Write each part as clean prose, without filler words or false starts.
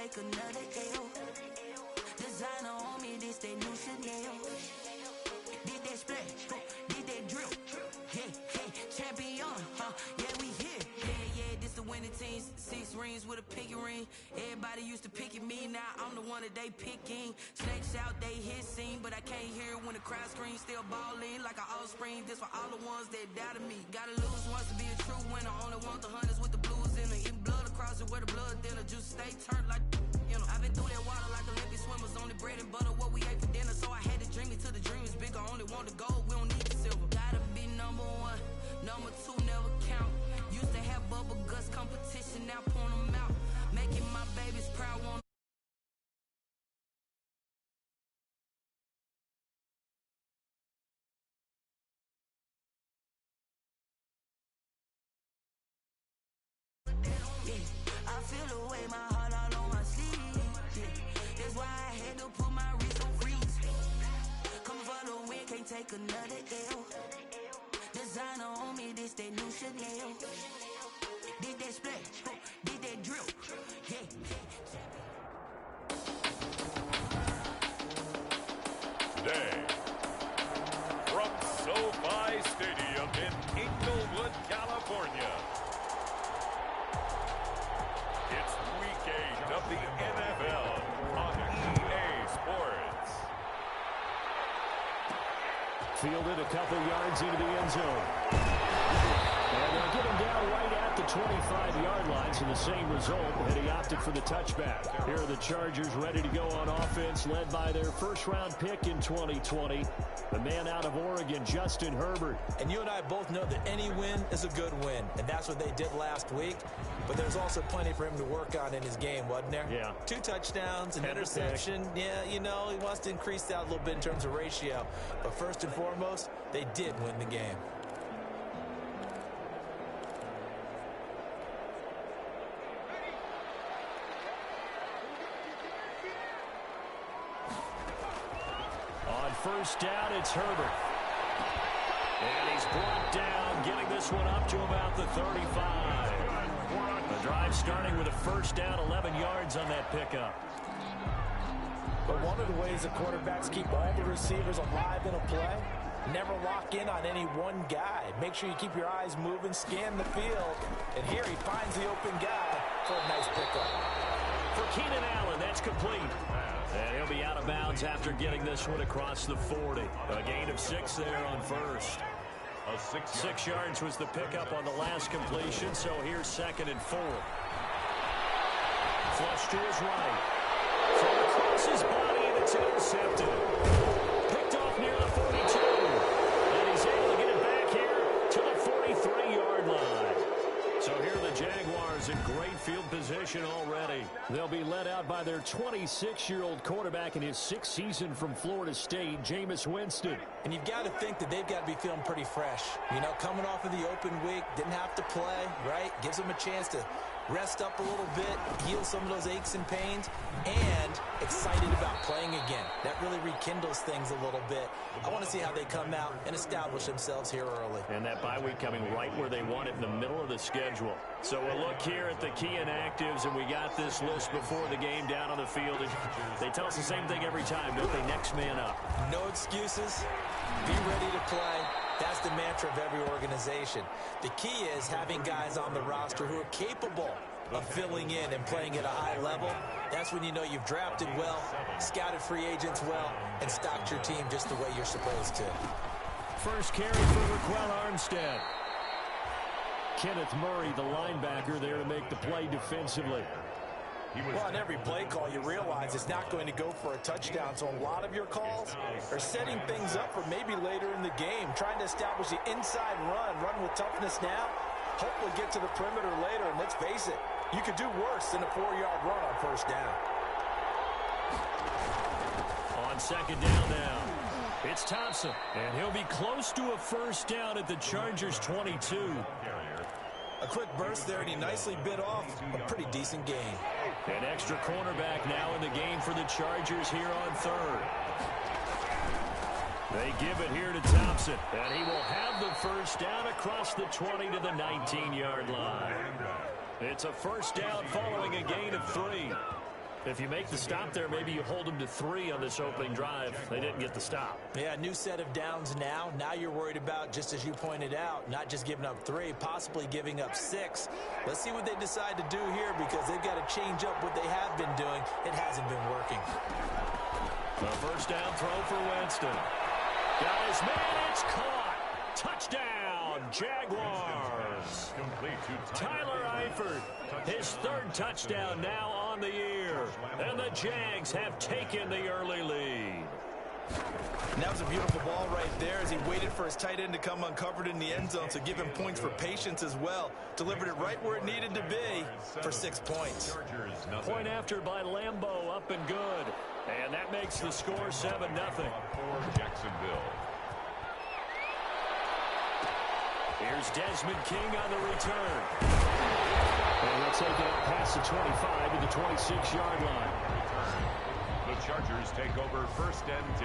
take another L. Designer on me, this they new Chanel. Did that splash, did that drill. Yeah, champion, yeah, we here. Yeah, this the winning team. 6 rings with a pinky ring. Everybody used to pick at me, now I'm the one that they picking. Snakes out, they hit scene, but I can't hear it when the crowd screams. Still balling like an offspring. This for all the ones that doubted me. Gotta lose once to be a true winner. Only want the hunters with the blues in it. Eating blood across it where the blood thinner. Juice stay turned like, you know. I've been through that water like Olympic swimmers. Only bread and butter what we ate for dinner. So I had to dream it till the dream is bigger. Only want the gold, we don't need the silver. Gotta be number 1, number 2 never count. Used to have bubble guts competition, now point them out. Making my babies proud. I feel the way, my heart all on my sleeve. That's why I had to put my wrist on freeze. Come for the win, can't take another L. Designer on me, this that new Chanel. Did that splash, did that drill. Yeah. Today, from SoFi Stadium in Inglewood, California, it's Week 8 of the NFL on EA Sports. Fielded a couple yards into the end zone. And they'll get him down right at the 25-yard line, so the same result, and he opted for the touchback. Here are the Chargers ready to go on offense, led by their first-round pick in 2020, the man out of Oregon, Justin Herbert. And you and I both know that any win is a good win, and that's what they did last week. But there's also plenty for him to work on in his game, wasn't there? Yeah. 2 touchdowns, an interception. Yeah, you know, he wants to increase that a little bit in terms of ratio. But first and foremost, they did win the game. On first down, it's Herbert. And he's brought down, getting this one up to about the 35. The drive starting with a first down, 11 yards on that pickup. But one of the ways the quarterbacks keep all the receivers alive in a play, never lock in on any one guy. Make sure you keep your eyes moving, scan the field. And here he finds the open guy for a nice pickup. For Keenan Allen, that's complete. And he'll be out of bounds after getting this one across the 40. A gain of 6 there on first. 6 yards was the pickup on the last completion, so here's 2nd and 4. Flush to his right. From across his body, and it's intercepted. Picked off near the 42. And he's able to get it back here to the 43-yard line. So here are the Jaguars in great field position already. They'll be led out by their 26-year-old quarterback in his 6th season from Florida State, Jameis Winston. And you've got to think that they've got to be feeling pretty fresh. You know, coming off of the open week, didn't have to play, right? Gives them a chance to rest up a little bit, heal some of those aches and pains, and excited about playing again. That really rekindles things a little bit. I want to see how they come out and establish themselves here early. And that bye week coming right where they want it, in the middle of the schedule. So we'll look here at the key inactives, and we got this list before the game down on the field. And they tell us the same thing every time, don't they? Next man up. No excuses. Be ready to play. That's the mantra of every organization. The key is having guys on the roster who are capable of filling in and playing at a high level. That's when you know you've drafted well, scouted free agents well, and stocked your team just the way you're supposed to. First carry for Raquel Armstead. Kenneth Murray, the linebacker, there to make the play defensively. Well, on every play call, you realize it's not going to go for a touchdown. So a lot of your calls are setting things up for maybe later in the game, trying to establish the inside run with toughness now, hopefully get to the perimeter later. And let's face it, you could do worse than a 4-yard run on first down. On second down now, it's Thompson. And he'll be close to a first down at the Chargers' 22. A quick burst there, and he nicely bit off a pretty decent gain. An extra cornerback now in the game for the Chargers here on third. They give it here to Thompson, and he will have the first down across the 20 to the 19-yard line. It's a first down following a gain of 3. If you make the stop there, maybe you hold them to 3 on this opening drive. They didn't get the stop. Yeah, new set of downs now. Now you're worried about, just as you pointed out, not just giving up 3, possibly giving up 6. Let's see what they decide to do here, because they've got to change up what they have been doing. It hasn't been working. The first down throw for Winston. Got his man, it's caught. Touchdown, Jaguars. Tyler Eifert, his 3rd touchdown now on the year. And the Jags have taken the early lead. And that was a beautiful ball right there as he waited for his tight end to come uncovered in the end zone, so give him points for patience as well. Delivered it right where it needed to be for 6 points. Point after by Lambeau, up and good. And that makes the score 7-0. For Jacksonville. Here's Desmond King on the return. And they'll take it up past the 25 to the 26-yard line. The Chargers take over 1st and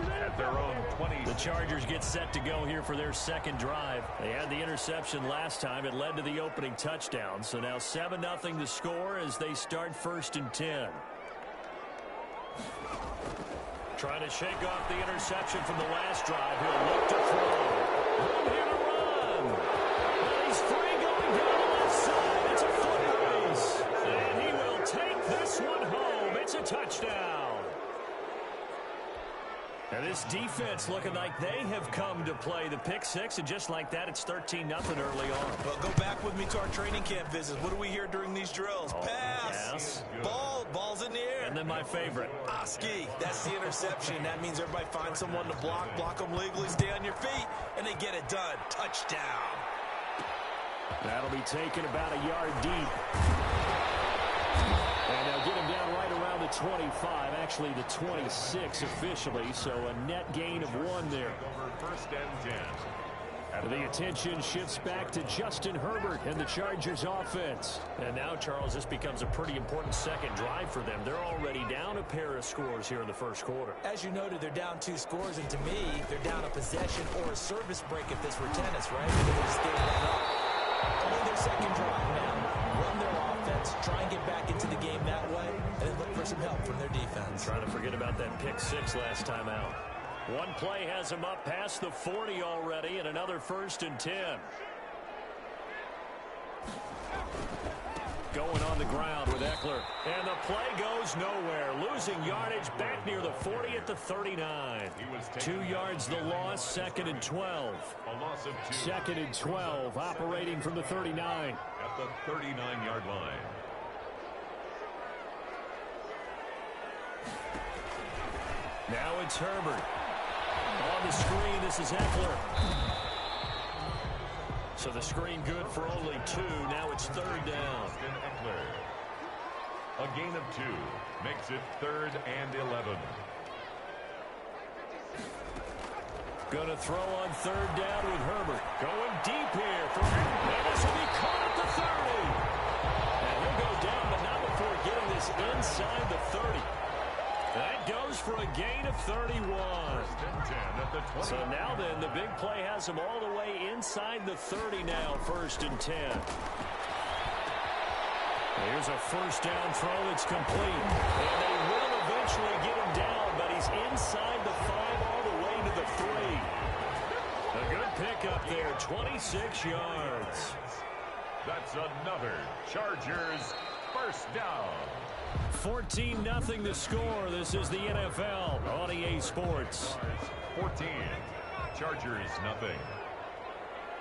10 at their own 20. The Chargers get set to go here for their 2nd drive. They had the interception last time. It led to the opening touchdown. So now 7-0 the score as they start 1st and 10. Trying to shake off the interception from the last drive. He'll look to throw. Room here to run. And he's free going down the left side. It's a foot race. And he will take this one home. It's a touchdown. And this defense looking like they have come to play the pick 6, and just like that, it's 13-0 early on. Well, go back with me to our training camp visits. What do we hear during these drills? Pass. Ball's in the air. And then my favorite. Oski. That's the interception. That means everybody finds someone to block them legally, stay on your feet, and they get it done. Touchdown. That'll be taken about a yard deep. And they'll get him down right around the 25, actually the 26 officially, so a net gain of 1 there. Over 1st and 10. The attention shifts back to Justin Herbert and the Chargers offense. And now, Charles, this becomes a pretty important 2nd drive for them. They're already down a pair of scores here in the 1st quarter. As you noted, they're down 2 scores, and to me, they're down a possession or a service break if this were tennis, right? Because they just gave that up. Only their 2nd drive now. Run their offense, try and get back into the game that way, and then look for some help from their defense. Trying to forget about that pick 6 last time out. One play has him up past the 40 already, and another 1st and 10. Going on the ground with Eckler. And the play goes nowhere. Losing yardage back near the 40 at the 39. 2 yards the loss, 2nd and 12. A loss of 2. 2nd and 12, operating from the 39. At the 39-yard line. Now it's Herbert. On the screen, this is Eckler. So the screen good for only 2. Now it's 3rd down. Eckler. A gain of 2 makes it 3rd and 11. Gonna throw on 3rd down with Herbert. Going deep here for Herbert. And this will be caught at the 30. And he'll go down, but not before getting this inside the 30. That goes for a gain of 31. So now then, the big play has him all the way inside the 30 now, 1st and 10. Here's a 1st down throw that's complete. And they will eventually get him down, but he's inside the 5 all the way to the 3. A good pickup there, 26 yards. That's another Chargers 1st down. 14-0 the score. This is the NFL on EA Sports. 14. Chargers nothing.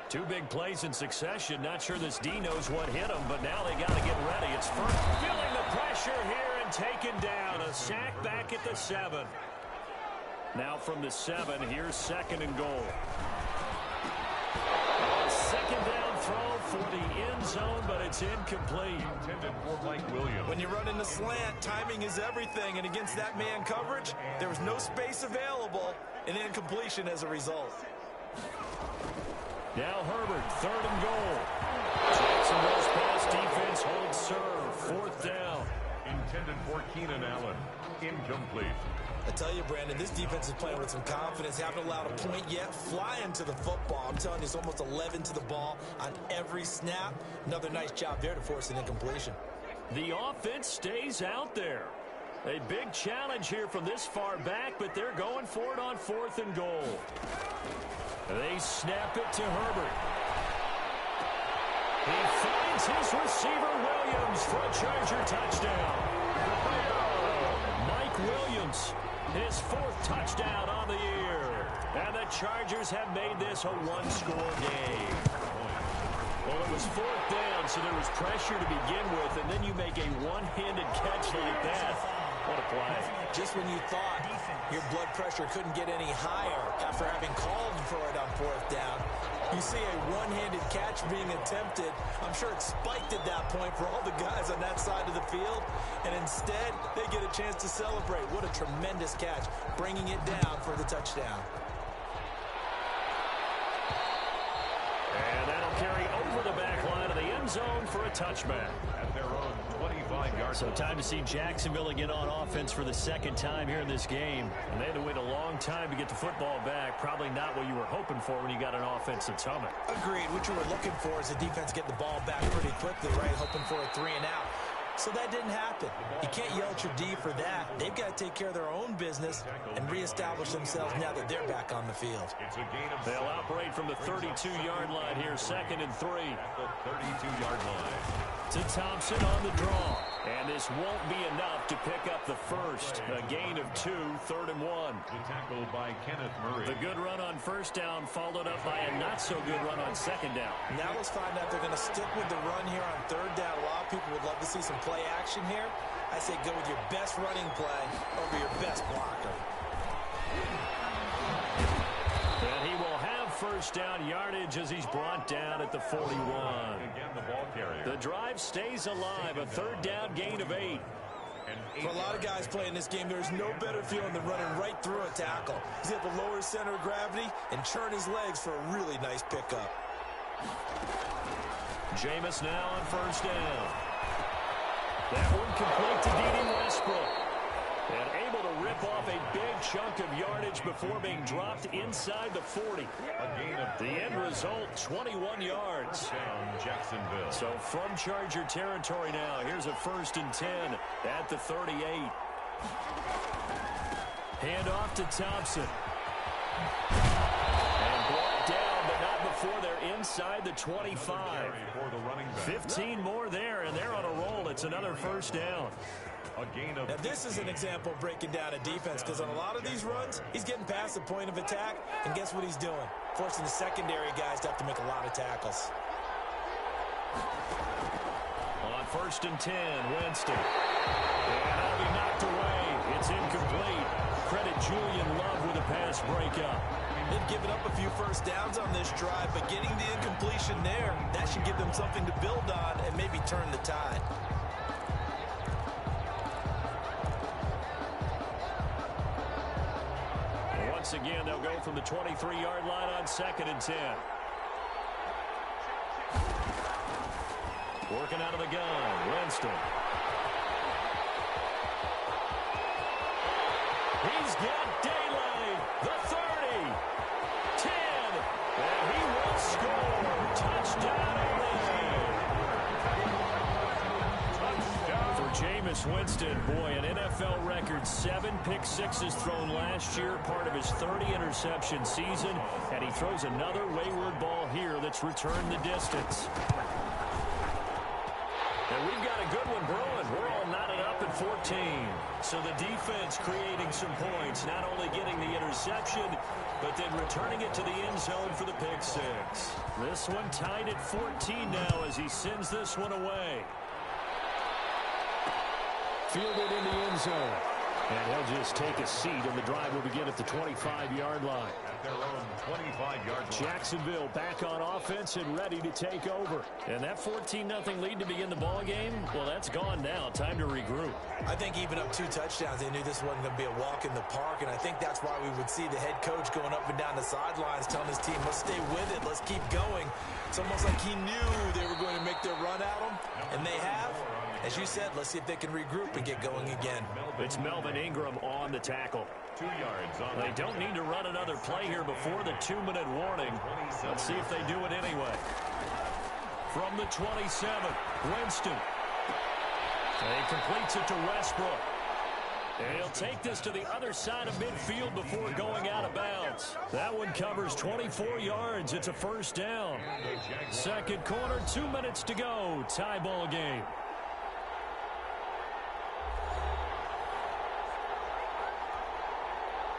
2 big plays in succession. Not sure this D knows what hit him, but now they got to get ready. It's first, feeling the pressure here and taken down. A sack back at the 7. Now from the 7, here's 2nd and goal. 2nd down throw for the end zone, but it's incomplete. Intended for Mike Williams. When you run in the slant, timing is everything, and against that man coverage, there was no space available, and incompletion as a result. Now Herbert, 3rd and goal. Jacksonville's pass defense holds serve. 4th down. Intended for Keenan Allen. Incomplete. I tell you, Brandon, this defense is playing with some confidence. Haven't allowed a point yet. Flying to the football. I'm telling you, it's almost 11 to the ball on every snap. Another nice job there to force an incompletion. The offense stays out there. A big challenge here from this far back, but they're going for it on 4th and goal. They snap it to Herbert. He finds his receiver, Williams, for a Charger touchdown. Mike Williams, his 4th touchdown on the year. And the Chargers have made this a one-score game. Well, it was 4th down, so there was pressure to begin with, and then you make a one-handed catch like that. What a play. Just when you thought your blood pressure couldn't get any higher after having called for it on 4th down, you see a one-handed catch being attempted. I'm sure it spiked at that point for all the guys on that side of the field, and instead they get a chance to celebrate. What a tremendous catch, bringing it down for the touchdown. And that'll carry over the back line of the end zone for a touchback. At their own 25-yard. So time to see Jacksonville again on offense for the 2nd time here in this game. And they had to wait a long time to get the football back. Probably not what you were hoping for when you got an offense that's humming. Agreed. What you were looking for is the defense getting the ball back pretty quickly, right? Hoping for a 3-and-out. So that didn't happen. You can't yell at your D for that. They've got to take care of their own business and reestablish themselves now that they're back on the field. They'll operate from the 32-yard line here, 2nd and 3. The 32-yard line. To Thompson on the draw. And this won't be enough to pick up the first. A gain of 2, 3rd and 1. The tackle by Kenneth Murray. The good run on 1st down followed up by a not-so-good run on 2nd down. Now let's find out they're going to stick with the run here on 3rd down. A lot of people would love to see some play action here. I say go with your best running play over your best blocker. And he will have 1st down yardage as he's brought down at the 41. Again, the ball carrier. The drive stays alive. A 3rd down gain of 8. For a lot of guys playing this game, there's no better feeling than running right through a tackle. He's able to lower his center of gravity and churn his legs for a really nice pickup. Jameis now on 1st down. That one complete to Dede Westbrook. And able to rip off a big chunk of yardage before being dropped inside the 40. The end result, 21 yards. Jacksonville. So from Charger territory now, here's a 1st and 10 at the 38. Hand off to Thompson. And brought down, but not before they're inside the 25. 15 more there, and they're on a roll. It's another 1st down. Now, this is an example of breaking down a defense, because on a lot of these runs, he's getting past the point of attack, and guess what he's doing? Forcing the secondary guys to have to make a lot of tackles. On 1st and 10, Winston. And that'll be knocked away. It's incomplete. Credit Julian Love with a pass breakup. They've given up a few 1st downs on this drive, but getting the incompletion there, that should give them something to build on and maybe turn the tide. Once again, they'll go from the 23-yard line on 2nd and 10. Working out of the gun, Winston. He's got daylight. The 30, 10, and he will score. Touchdown, for Jameis Winston. Boy, an NFL record 7 pick-sixes thrown last year, part of his 30-interception season, and he throws another wayward ball here that's returned the distance. And we've got a good one brewing. We're all knotted up at 14. So the defense creating some points, not only getting the interception, but then returning it to the end zone for the pick six. This one tied at 14 now as he sends this one away. Fielded in the end zone. And he'll just take a seat, and the drive will begin at the 25-yard line. At their own 25-yard line. Jacksonville back on offense and ready to take over. And that 14-0 lead to begin the ball game, well, that's gone now. Time to regroup. I think even up 2 touchdowns, they knew this wasn't going to be a walk in the park, and I think that's why we would see the head coach going up and down the sidelines telling his team, let's stay with it, let's keep going. It's almost like he knew they were going to make their run at him, and they have. As you said, let's see if they can regroup and get going again. It's Melvin Ingram on the tackle. 2 yards on. They don't need to run another play here before the 2-minute warning. Let's see if they do it anyway. From the 27, Winston. And he completes it to Westbrook. And he'll take this to the other side of midfield before going out of bounds. That one covers 24 yards. It's a first down. Second quarter, 2 minutes to go. Tie ball game.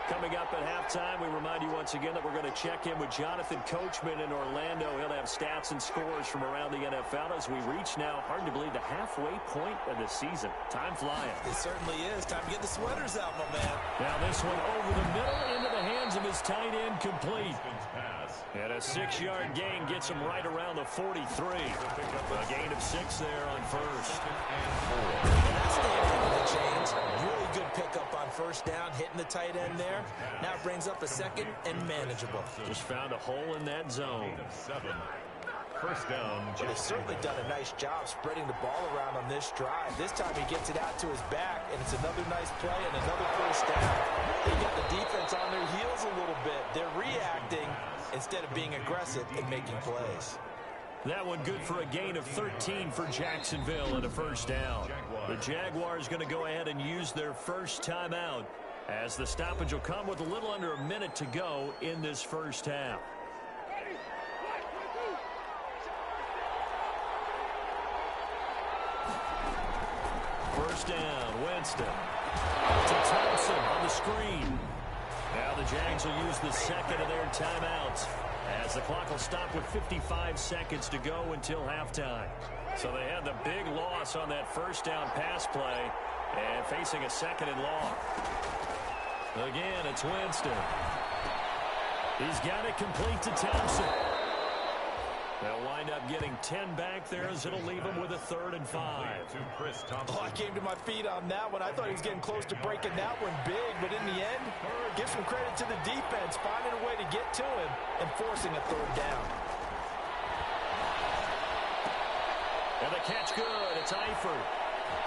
Coming up at halftime, we remind you once again that we're going to check in with Jonathan Coachman in Orlando. He'll have stats and scores from around the NFL as we reach now, hard to believe, the halfway point of the season. Time flying. It certainly is. Time to get the sweaters out, my man. Now this one over the middle into the hands of his tight end, complete. And a 6-yard gain gets him right around the 43. A gain of 6 there on first. That's the end of the chains. Really good pickup on first down, hitting the tight end there. Now it brings up a second and manageable. Just found a hole in that zone. First down. But he's certainly done a nice job spreading the ball around on this drive. This time he gets it out to his back, and it's another nice play and another first down. They got the defense on their heels a little bit. They're reacting instead of being aggressive and making plays. That one good for a gain of 13 for Jacksonville and a first down. The Jaguars going to go ahead and use their first timeout as the stoppage will come with a little under a minute to go in this first half. First down, Winston. To Thompson on the screen. Now the Jags will use the second of their timeouts as the clock will stop with 55 seconds to go until halftime. So they had the big loss on that first down pass play and facing a second and long. Again, it's Winston. He's got it complete to Thompson. They'll wind up getting 10 back there as it'll leave him with a 3rd and 5. Oh, I came to my feet on that one. I thought he was getting close to breaking that one big, but in the end, give some credit to the defense, finding a way to get to him and forcing a 3rd down. And the catch good. It's Eifert.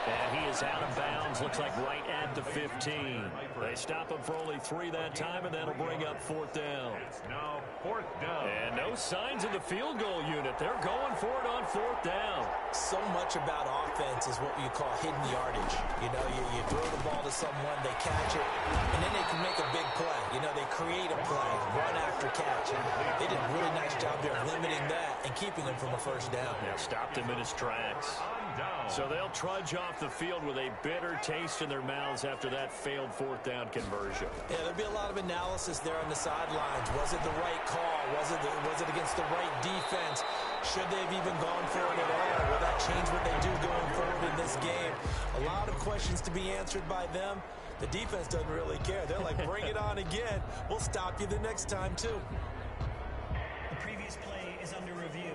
And he is out of bounds, looks like right at the 15. They stop him for only 3 that time, and that'll bring up 4th down. It's now 4th down. And no signs of the field goal unit. They're going for it on 4th down. So much about offense is what you call hidden yardage. You know, you throw the ball to someone, they catch it, and then they can make a big play. You know, they create a play, run after catch. They did a really nice job there limiting that and keeping him from a first down. Yeah, stopped him in his tracks. So they'll trudge off the field with a bitter taste in their mouths after that failed 4th down conversion. Yeah, there'll be a lot of analysis there on the sidelines. Was it the right call? Was it against the right defense? Should they have even gone for it at all? Will that change what they do going forward in this game? A lot of questions to be answered by them. The defense doesn't really care. They're like, bring it on again. We'll stop you the next time, too. The previous play is under review.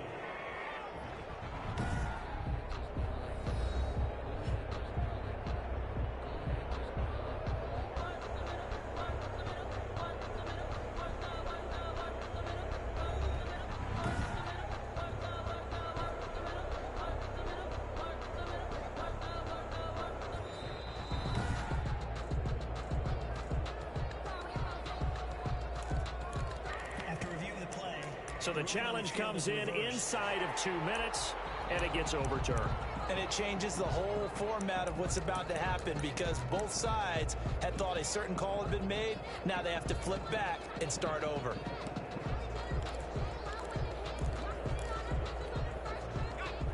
So the challenge comes in inside of 2 minutes, and it gets overturned. And it changes the whole format of what's about to happen because both sides had thought a certain call had been made. Now they have to flip back and start over.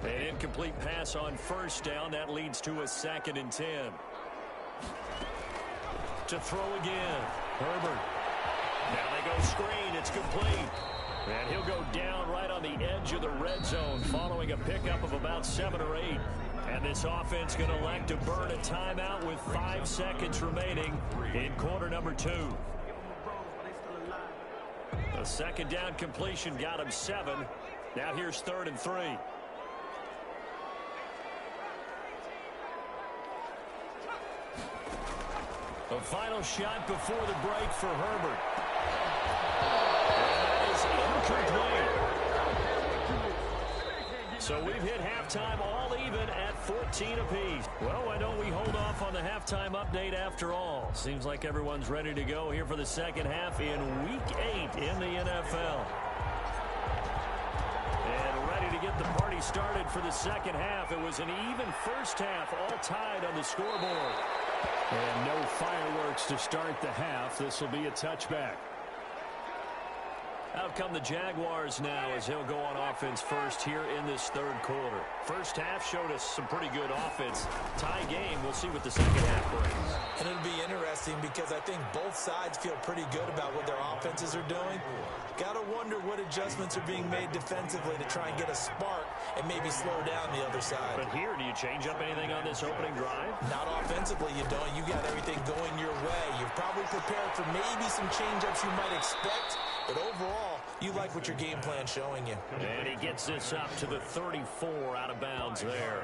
An incomplete pass on first down. That leads to a 2nd and 10. To throw again. Herbert. Now they go screen. It's complete. And he'll go down right on the edge of the red zone following a pickup of about 7 or 8. And this offense going to elect to burn a timeout with 5 seconds remaining in quarter number 2. A 2nd down completion got him 7. Now here's 3rd and 3. A final shot before the break for Herbert. Incomplete. So we've hit halftime all even at 14 apiece. Well, why don't we hold off on the halftime update after all? Seems like everyone's ready to go here for the second half in Week 8 in the NFL. And ready to get the party started for the second half. It was an even first half, all tied on the scoreboard. And no fireworks to start the half. This will be a touchback. Out come the Jaguars now as he'll go on offense first here in this third quarter. First half showed us some pretty good offense. Tie game. We'll see what the second half brings. And it'll be interesting because I think both sides feel pretty good about what their offenses are doing. Got to wonder what adjustments are being made defensively to try and get a spark and maybe slow down the other side. But here, do you change up anything on this opening drive? Not offensively, you don't. You got everything going your way. You're probably prepared for maybe some change-ups you might expect, but overall, you like what your game plan's showing you. And he gets this up to the 34 out of bounds there.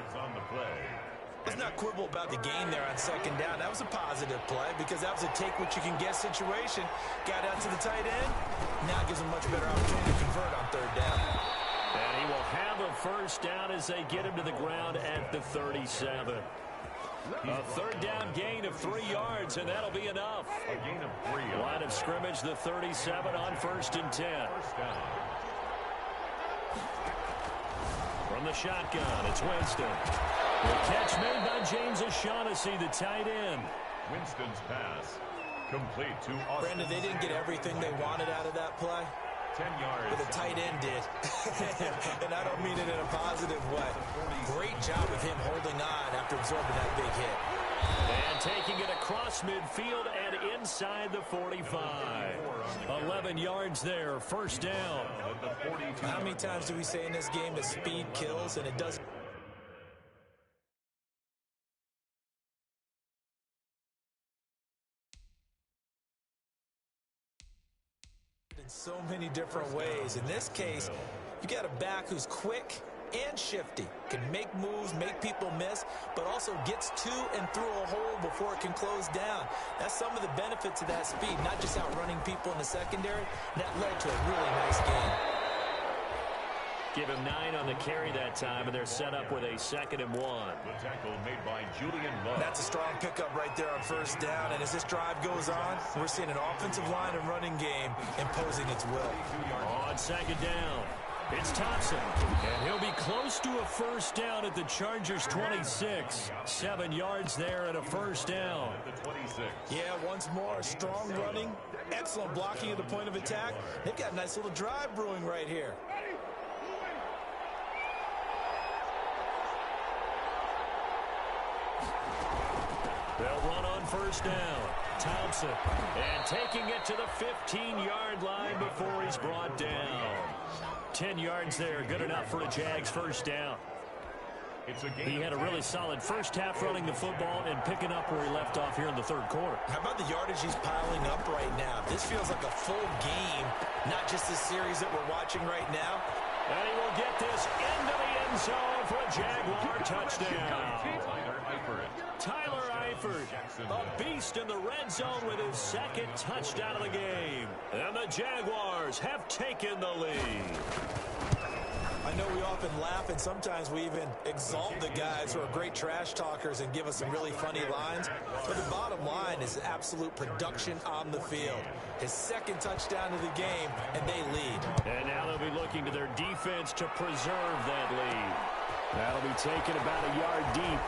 Let's not quibble about the gain there on second down. That was a positive play because that was a take-what-you-can-get situation. Got out to the tight end. Now gives him much better opportunity to convert on third down. And he will have a first down as they get him to the ground at the 37. A third down gain of 3 yards, and that'll be enough. A gain of 3 yards. Line of scrimmage, the 37 on 1st and 10. From the shotgun, it's Winston. The catch made by James O'Shaughnessy, the tight end. Winston's pass complete to Austin. Brandon, they didn't get everything they wanted out of that play. 10 yards. But the tight end did. And I don't mean it in a positive way. Great job of him holding on after absorbing that big hit. And taking it across midfield and inside the 45. 11 yards there, first down. How many times do we say in this game that speed kills, and it doesn't? In so many different ways. In this case, you got a back who's quick and shifty, can make moves, make people miss, but also gets to and through a hole before it can close down. That's some of the benefits of that speed, not just outrunning people in the secondary. That led to a really nice game. Give him 9 on the carry that time, and they're set up with a 2nd and 1. The tackle made by Julian Love. That's a strong pickup right there on first down, and as this drive goes on, we're seeing an offensive line and running game imposing its will. On 2nd down, it's Thompson, and he'll be close to a first down at the Chargers' 26. 7 yards there and a first down. Yeah, once more, strong running, excellent blocking at the point of attack. They've got a nice little drive brewing right here. They'll run on first down. Thompson, and taking it to the 15-yard line before he's brought down. 10 yards there, good enough for a Jags first down. He had a really solid first half running the football and picking up where he left off here in the third quarter. How about the yardage he's piling up right now? This feels like a full game, not just the series that we're watching right now. And he will get this into the end zone for a Jaguar touchdown. Tyler Eifert, a beast in the red zone with his 2nd touchdown of the game. And the Jaguars have taken the lead. I know we often laugh, and sometimes we even exalt the guys who are great trash talkers and give us some really funny lines. But the bottom line is absolute production on the field. His 2nd touchdown of the game, and they lead. And now they'll be looking to their defense to preserve that lead. That'll be taken about a yard deep.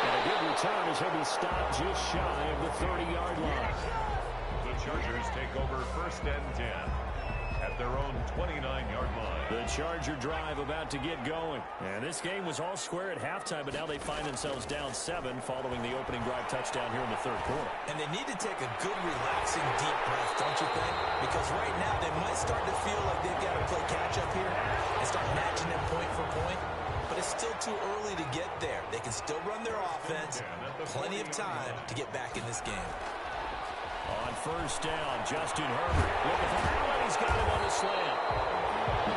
And a good return as he'll be stopped just shy of the 30-yard line. The Chargers take over 1st and 10 at their own 29-yard line. The Charger drive about to get going. And this game was all square at halftime, but now they find themselves down 7 following the opening drive touchdown here in the third quarter. And they need to take a good, relaxing, deep breath, don't you think? Because right now they might start to feel like they've got to play catch-up here and start matching them point for point. But it's still too early to get there. They can still run their offense. Plenty of time to get back in this game. On first down, Justin Herbert looking for Allen. He's got him on the slant.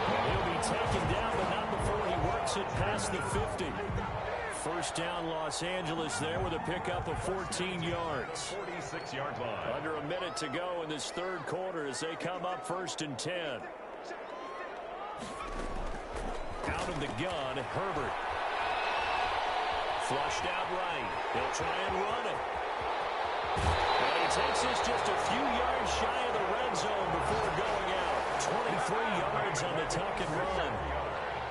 And he'll be taken down, but not before he works it past the 50. First down, Los Angeles there with a pickup of 14 yards. 46-yard line. Under a minute to go in this third quarter as they come up 1st and 10. Out of the gun, Herbert. Flushed out right. He'll try and run it. And he takes this just a few yards shy of the red zone before going out. 23 yards on the tuck and run.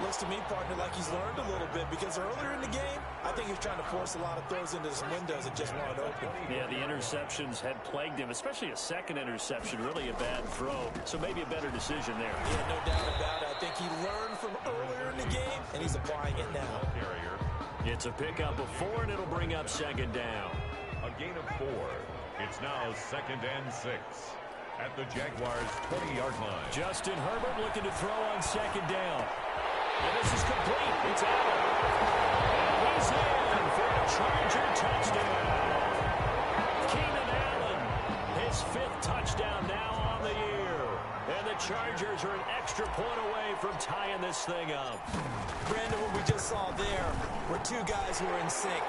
Looks to me, partner, like he's learned a little bit because earlier in the game, I think he was trying to force a lot of throws into some windows that just weren't open. Yeah, the interceptions had plagued him, especially a second interception, really a bad throw. So maybe a better decision there. Yeah, no doubt about it. I think he learned from earlier in the game, and he's applying it now. It's a pickup of 4, and it'll bring up second down. A gain of 4. It's now 2nd and 6 at the Jaguars' 20-yard line. Justin Herbert looking to throw on second down. And this is complete. It's out. And he's in for a Charger touchdown. Keenan Allen, his 5th touchdown now on the year. And the Chargers are an extra point away from tying this thing up. Brandon, what we just saw there were two guys who were in sync.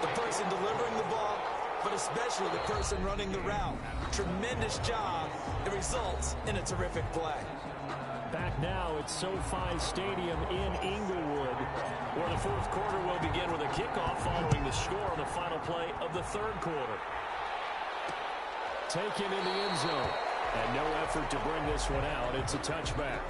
The person delivering the ball, but especially the person running the route. Tremendous job. It results in a terrific play. Back now at SoFi Stadium in Inglewood, where the 4th quarter will begin with a kickoff following the score on the final play of the 3rd quarter. Taken in the end zone. And no effort to bring this one out. It's a touchback.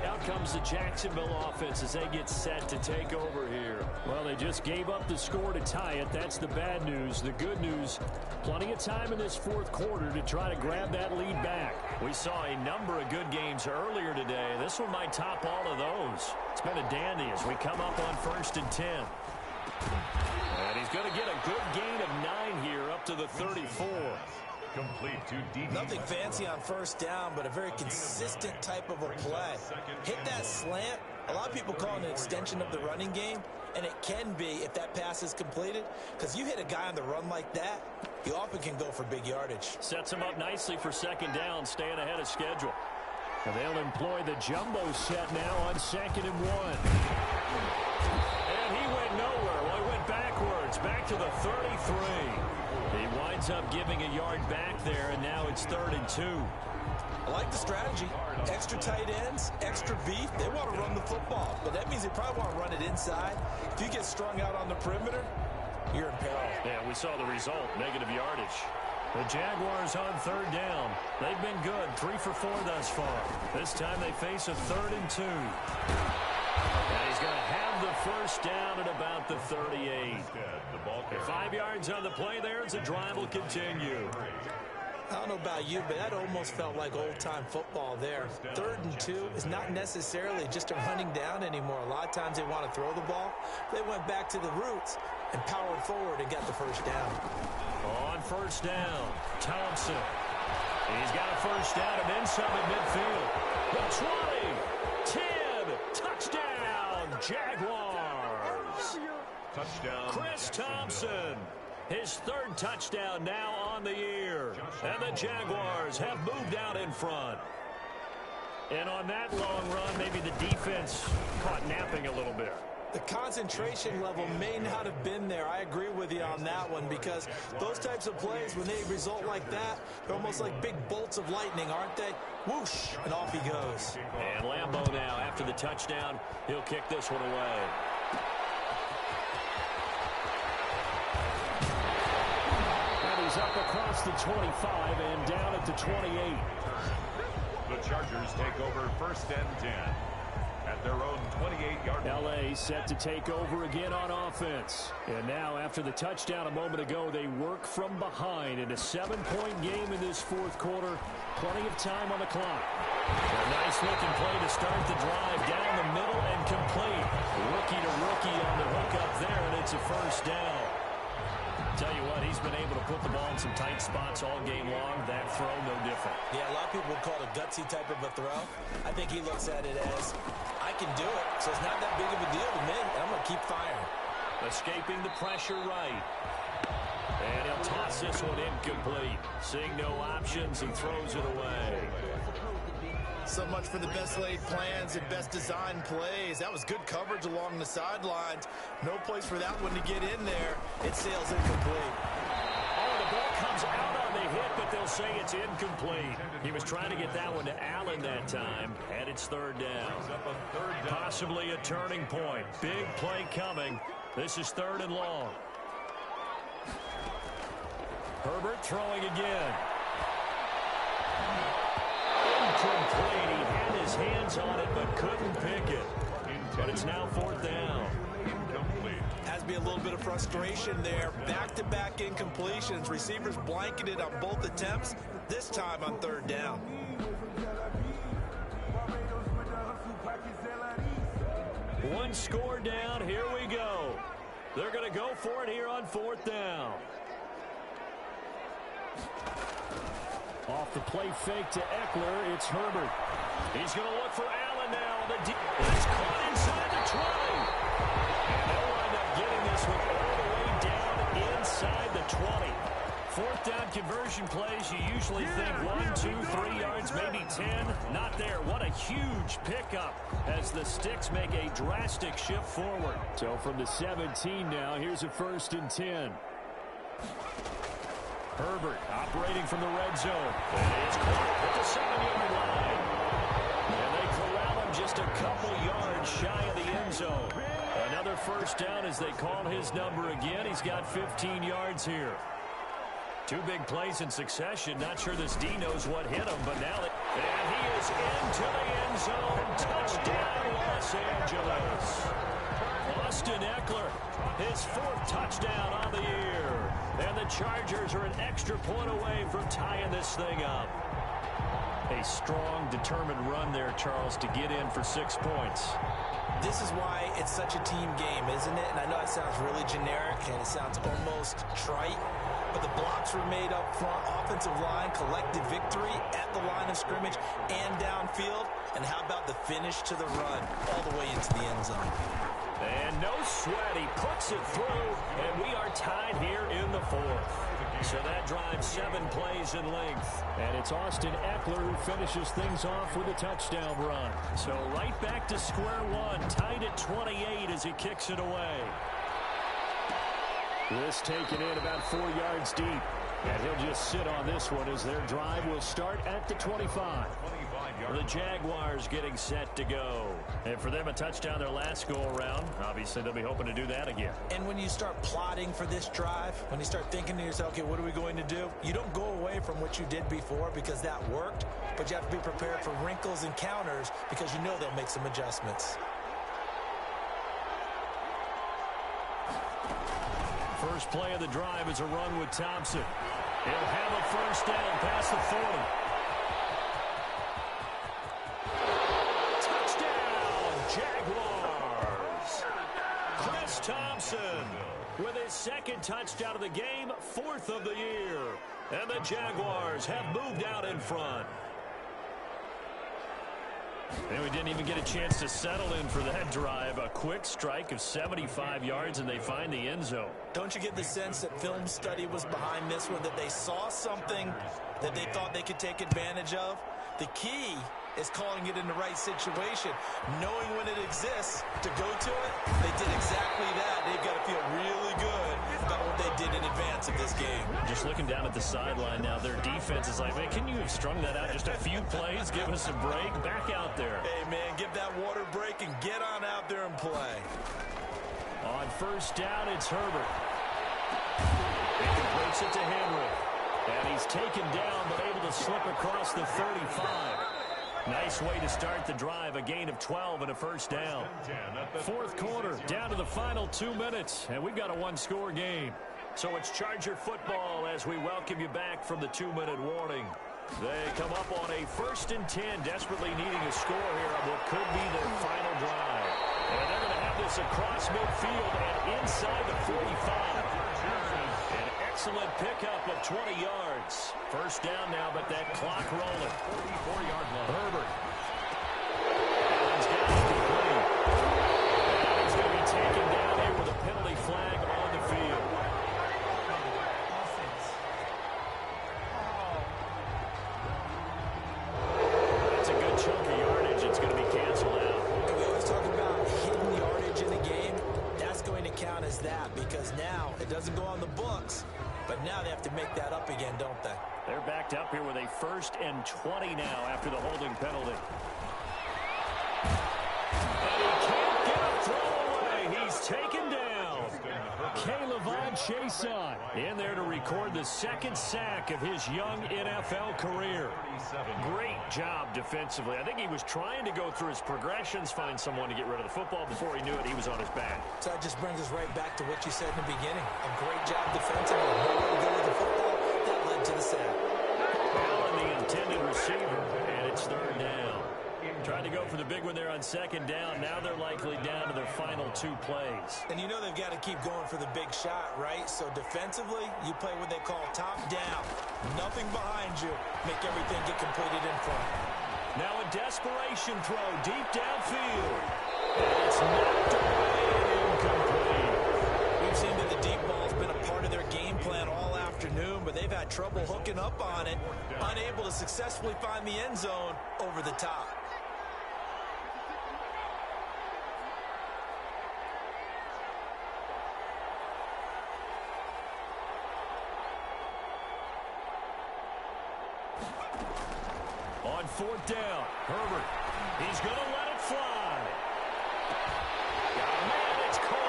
Out comes the Jacksonville offense as they get set to take over here. Well, they just gave up the score to tie it. That's the bad news. The good news, plenty of time in this 4th quarter to try to grab that lead back. We saw a number of good games earlier today. This one might top all of those. It's been a dandy as we come up on 1st and 10. And he's going to get a good gain of 9 here up to the 34. Complete to DD. Nothing fancy on 1st down, but a very consistent type of a play. Hit that slant. A lot of people call it an extension of the running game, and it can be if that pass is completed, because you hit a guy on the run like that, you often can go for big yardage. Sets him up nicely for 2nd down, staying ahead of schedule. And they'll employ the jumbo set now on 2nd and 1. And he went nowhere. Well, he went backwards, back to the 33. He winds up giving a yard back there, and now it's 3rd and 2. I like the strategy. Extra tight ends, extra beef. They want to run the football, but that means they probably want to run it inside. If you get strung out on the perimeter, you're in peril. Yeah, we saw the result, negative yardage. The Jaguars on 3rd down. They've been good, 3 for 4 thus far. This time they face a 3rd and 2. And he's going to have the 1st down at about the 38. 5 yards on the play there as the drive will continue. I don't know about you, but that almost felt like old-time football there. 3rd and 2 is not necessarily just a running down anymore. A lot of times they want to throw the ball. They went back to the roots and powered forward and got the 1st down. On 1st down, Thompson. He's got a 1st down and then some at midfield. The 20, 10, touchdown, Jaguars. Touchdown. Chris Thompson. His 3rd touchdown now on the year. And the Jaguars have moved out in front. And on that long run, maybe the defense caught napping a little bit. The concentration level may not have been there. I agree with you on that one because those types of plays, when they result like that, they're almost like big bolts of lightning, aren't they? Whoosh, and off he goes. And Lambeau now, after the touchdown, he'll kick this one away. He's up across the 25 and down at the 28. The Chargers take over 1st and 10 at their own 28-yard line. L.A. set to take over again on offense. And now, after the touchdown a moment ago, they work from behind in a 7-point game in this 4th quarter. Plenty of time on the clock. A nice-looking play to start the drive down the middle and complete. Rookie to rookie on the hook up there, and it's a 1st down. Tell you what, he's been able to put the ball in some tight spots all game long. That throw, no different. Yeah, a lot of people would call it a gutsy type of a throw. I think he looks at it as, I can do it, so it's not that big of a deal to me, and I'm going to keep firing. Escaping the pressure right. And he'll toss this one incomplete. Seeing no options, he throws it away. So much for the best laid plans and best designed plays. That was good coverage along the sidelines. No place for that one to get in there. It sails incomplete. Oh, the ball comes out on the hit, but they'll say it's incomplete. He was trying to get that one to Allen that time, and it's 3rd down. Possibly a turning point. Big play coming. This is 3rd and long. Herbert throwing again. Incomplete. He had his hands on it but couldn't pick it. But it's now 4th down. Has to be a little bit of frustration there. Back-to-back incompletions. Receivers blanketed on both attempts, this time on 3rd down. One score down. Here we go. They're going to go for it here on 4th down. Off the play fake to Eckler, it's Herbert. He's going to look for Allen now. It's caught inside the 20. And they'll wind up getting this one all the way down inside the 20. 4th down conversion plays, you usually think 1, 2, 3 yards, maybe 10. Not there. What a huge pickup as the Sticks make a drastic shift forward. So from the 17 now, here's a 1st and 10. Herbert operating from the red zone. And it's caught at the 7-yard line. And they corral him just a couple yards shy of the end zone. Another 1st down as they call his number again. He's got 15 yards here. 2 big plays in succession. Not sure this D knows what hit him, but now and he is into the end zone. Touchdown, Los Angeles. Austin Eckler, his 4th touchdown on the year. And the Chargers are an extra point away from tying this thing up. A strong, determined run there, Charles, to get in for 6 points. This is why it's such a team game, isn't it? And I know it sounds really generic and it sounds almost trite, but the blocks were made up front. Offensive line collected victory at the line of scrimmage and downfield. And how about the finish to the run all the way into the end zone? And no sweat. He puts it through, and we are tied here in the 4th. So that drives 7 plays in length. And it's Austin Eckler who finishes things off with a touchdown run. So right back to square one, tied at 28 as he kicks it away. This taken in about 4 yards deep. And he'll just sit on this one as their drive will start at the 25. The Jaguars getting set to go. And for them, a touchdown their last go-around. Obviously, they'll be hoping to do that again. And when you start plotting for this drive, when you start thinking to yourself, okay, what are we going to do? You don't go away from what you did before because that worked, but you have to be prepared for wrinkles and counters because you know they'll make some adjustments. First play of the drive is a run with Thompson. He'll have a 1st down past the 40. Jaguars. Chris Thompson with his 2nd touchdown of the game, 4th of the year. And the Jaguars have moved out in front. And we didn't even get a chance to settle in for that drive. A quick strike of 75 yards, and they find the end zone. Don't you get the sense that film study was behind this one, that they saw something that they thought they could take advantage of? The key is calling it in the right situation, knowing when it exists to go to it. They did exactly that. They've got to feel really good about what they did in advance of this game. Just looking down at the sideline now, their defense is like, man, can you have strung that out just a few plays? Give us a break. Back out there. Hey, man, give that water break and get on out there and play. On 1st down, it's Herbert. He completes it to Henry. And he's taken down, but able to slip across the 35. Nice way to start the drive, a gain of 12 and a 1st down. 4th quarter, down to the final 2 minutes, and we've got a 1-score game. So it's Charger football as we welcome you back from the 2-minute warning. They come up on a 1st and 10, desperately needing a score here on what could be their final drive. And they're going to have this across midfield and inside the 45. An excellent pickup of 20 yards. 1st down now, but that clock rolling. 44-yard line. Herbert. Allen's got it complete. And he's going to be taken down here with a penalty flag on the field. That's a good chunk of yardage. It's going to be canceled out. And we always talk about hidden yardage in the game. That's going to count as that because now it doesn't go on the books. But now they have to make that up again, don't they? They're backed up here with a 1st and 20 now after the holding penalty. And he can't get a throw away. He's taken down. Caleb chase on. In there to record the second sack of his young NFL career. Great job defensively. I think he was trying to go through his progressions, find someone to get rid of the football. Before he knew it, he was on his back. So that just brings us right back to what you said in the beginning. A great job defensively. Nowhere to go with the football. That led to the sack. Allen, the intended receiver, and it's third down. Tried to go for the big one there on second down. Now they're likely down to their final 2 plays. And you know they've got to keep going for the big shot, right? So defensively, you play what they call top down. Nothing behind you. Make everything get completed in front. Now a desperation throw deep downfield. And it's knocked away and incomplete. We've seen that the deep ball's been a part of their game plan all afternoon, but they've had trouble hooking up on it, unable to successfully find the end zone over the top. On fourth down, Herbert. He's going to let it fly. Oh, man, it's caught.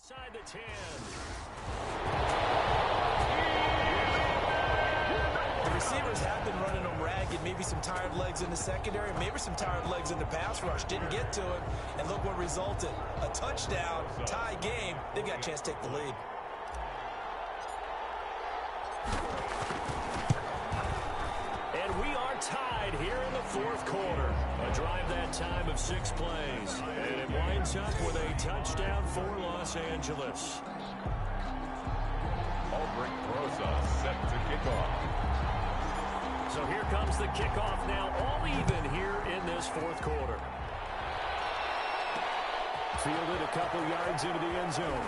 Inside the 10. The receivers have been running them ragged. Maybe some tired legs in the secondary. Maybe some tired legs in the pass rush. Didn't get to him. And look what resulted. A touchdown, tie game. They've got a chance to take the lead. And we are tied here in the fourth quarter. A drive that time of 6 plays. And it winds up with a touchdown for Los Angeles. Albrecht throws us set to kick off. So here comes the kickoff now, all even here in this fourth quarter. Fielded a couple yards into the end zone.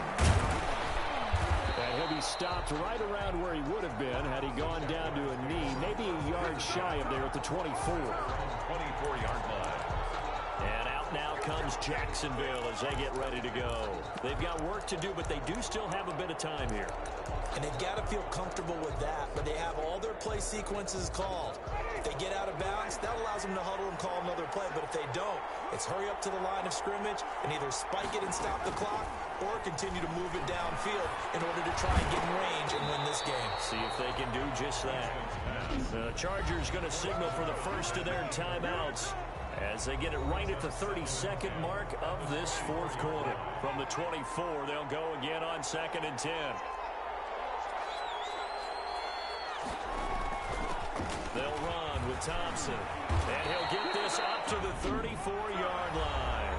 And he'll be stopped right around where he would have been had he gone down to a knee, maybe a yard shy of there at the 24. 24-yard line. And out now comes Jacksonville as they get ready to go. They've got work to do, but they do still have a bit of time here. And they've got to feel comfortable with that, but they have all their play sequences called. If they get out of bounds, that allows them to huddle and call another play. But if they don't, it's hurry up to the line of scrimmage and either spike it and stop the clock or continue to move it downfield in order to try and get in range and win this game. See if they can do just that. The Chargers going to signal for the first of their timeouts as they get it right at the 32nd mark of this fourth quarter. From the 24, they'll go again on 2nd and 10. They'll run with Thompson. And he'll get this up to the 34-yard line.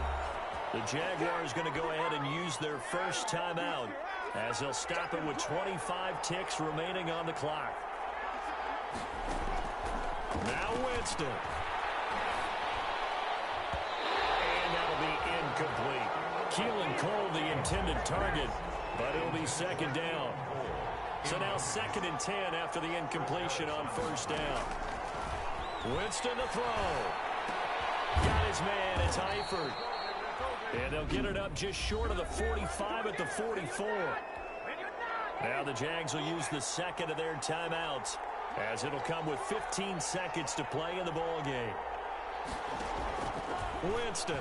The Jaguars going to go ahead and use their first timeout as they'll stop it with 25 ticks remaining on the clock. Now Winston. And that'll be incomplete. Keelan Cole, the intended target, but it'll be 2nd down. So now 2nd and 10 after the incompletion on 1st down. Winston to throw. Got his man. It's Eifert. And they'll get it up just short of the 45 at the 44. Now the Jags will use the second of their timeouts as it'll come with 15 seconds to play in the ball game. Winston.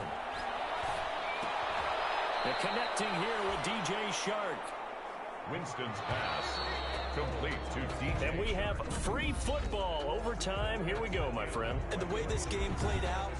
And connecting here with DJ Shark. Winston's pass complete to DJ. And we have free football overtime. Here we go, my friend. And the way this game played out,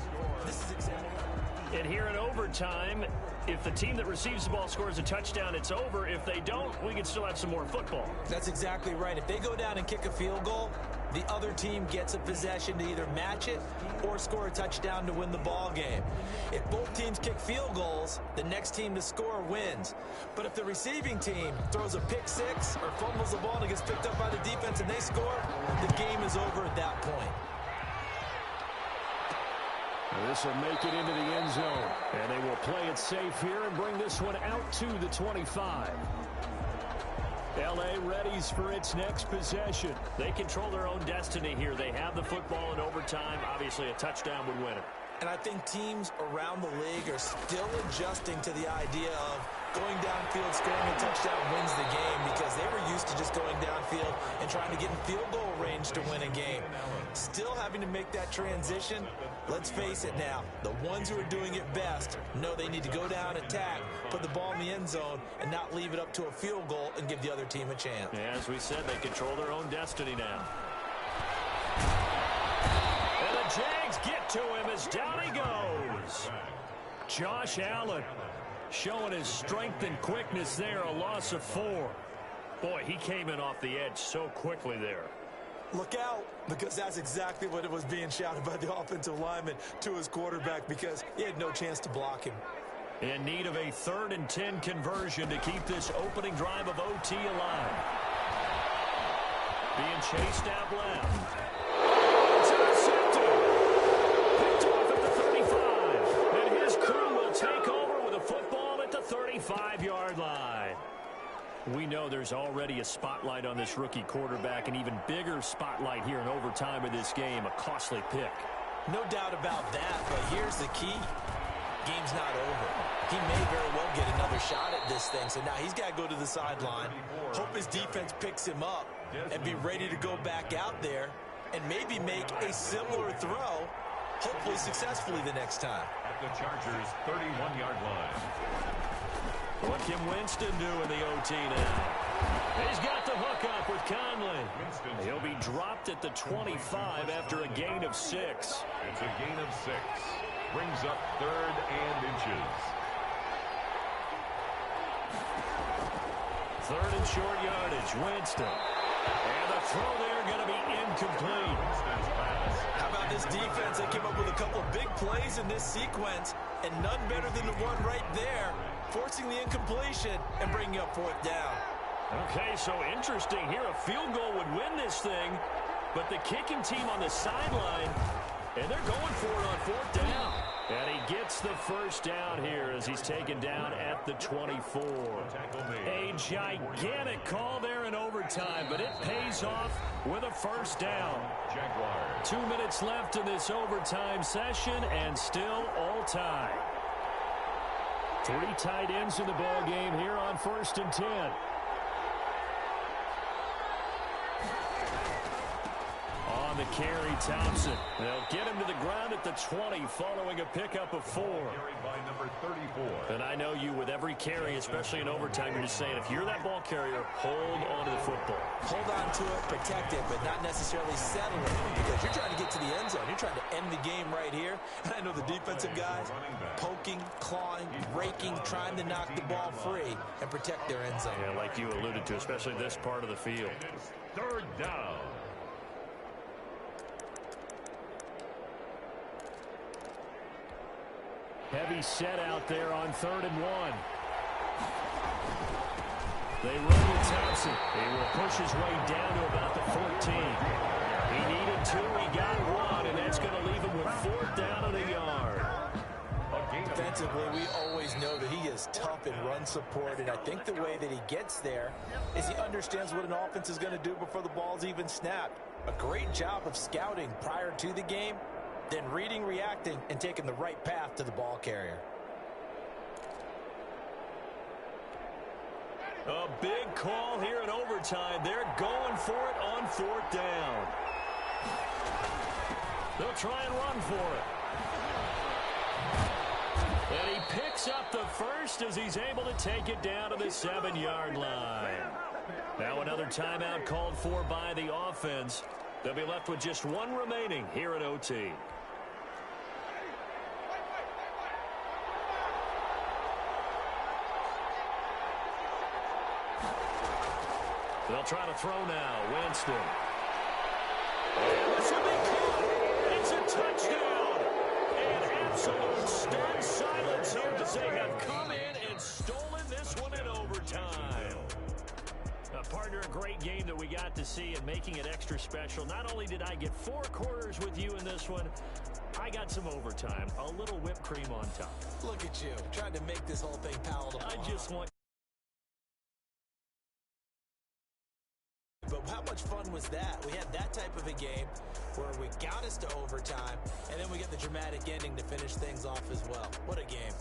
this is exactly. And here in overtime, if the team that receives the ball scores a touchdown, it's over. If they don't, we can still have some more football. That's exactly right. If they go down and kick a field goal, the other team gets a possession to either match it or score a touchdown to win the ball game. If both teams kick field goals, the next team to score wins. But if the receiving team throws a pick six or fumbles the ball and it gets picked up by the defense and they score, the game is over at that point. This will make it into the end zone, and they will play it safe here and bring this one out to the 25. L.A. readies for its next possession. They control their own destiny here. They have the football in overtime. Obviously, a touchdown would win it. And I think teams around the league are still adjusting to the idea of going downfield, scoring a touchdown wins the game, because they were used to just going downfield and trying to get in field goal range to win a game. Still having to make that transition. Let's face it now, the ones who are doing it best know they need to go down, attack, put the ball in the end zone, and not leave it up to a field goal and give the other team a chance. As we said, they control their own destiny now. And the Jags get to him as down he goes. Josh Allen showing his strength and quickness there, a loss of 4. Boy, he came in off the edge so quickly there. Look out, because that's exactly what it was being shouted by the offensive lineman to his quarterback, because he had no chance to block him. In need of a 3rd and 10 conversion to keep this opening drive of OT alive. Being chased out left. It's intercepted. Picked off at the 35. And his crew will take over with a football at the 35-yard line. We know there's already a spotlight on this rookie quarterback, an even bigger spotlight here in overtime of this game, a costly pick. No doubt about that, but here's the key. Game's not over. He may very well get another shot at this thing, so now he's got to go to the sideline, hope his defense picks him up, and be ready to go back out there and maybe make a similar throw, hopefully successfully the next time. At the Chargers' 31-yard line. What can Winston do in the OT now? He's got the hook up with Conley. He'll be dropped at the 25 after a gain of 6. It's a gain of 6. Brings up 3rd and inches. 3rd and short yardage, Winston. And the throw there going to be incomplete. How about this defense? They came up with a couple of big plays in this sequence, and none better than the one right there, forcing the incompletion and bringing up 4th down. Okay, so interesting here. A field goal would win this thing, but the kicking team on the sideline, and they're going for it on 4th down. And he gets the first down here as he's taken down at the 24. A gigantic call there in overtime, but it pays off with a first down. 2 minutes left in this overtime session, and still all tie. 3 tight ends in the ball game here on 1st and 10. On the carry, Thompson. They'll get him to the ground at the 20 following a pickup of 4. Carried by number 34. And I know you, with every carry, especially in overtime, you're just saying, if you're that ball carrier, hold on to the football. Hold on to it, protect it, but not necessarily settle it, because you're trying to get to the end zone. You're trying to end the game right here. And I know the defensive guys poking, clawing, raking, trying to knock the ball free and protect their end zone. Yeah, like you alluded to, especially this part of the field. 3rd down. Heavy set out there on 3rd and 1. They run with Thompson. He will push his way down to about the 14. He needed 2. He got 1, and that's going to leave him with 4th down and a yard. Defensively, we always know that he is tough in run support, and I think the way that he gets there is he understands what an offense is going to do before the ball's even snapped. A great job of scouting prior to the game, then reading, reacting, and taking the right path to the ball carrier. A big call here in overtime. They're going for it on 4th down. They'll try and run for it. And he picks up the first as he's able to take it down to the 7-yard line. Now another timeout called for by the offense. They'll be left with just 1 remaining here at OT. They'll try to throw now. Winston. And this will be caught. It's a touchdown. And absolute stunned silence here as they have come in and stolen this one in overtime. Partner, a great game that we got to see and making it extra special. Not only did I get 4 quarters with you in this one, I got some overtime. A little whipped cream on top. Look at you, trying to make this whole thing palatable. I just want... But how much fun was that? We had that type of a game where we got us to overtime, and then we get the dramatic ending to finish things off as well. What a game.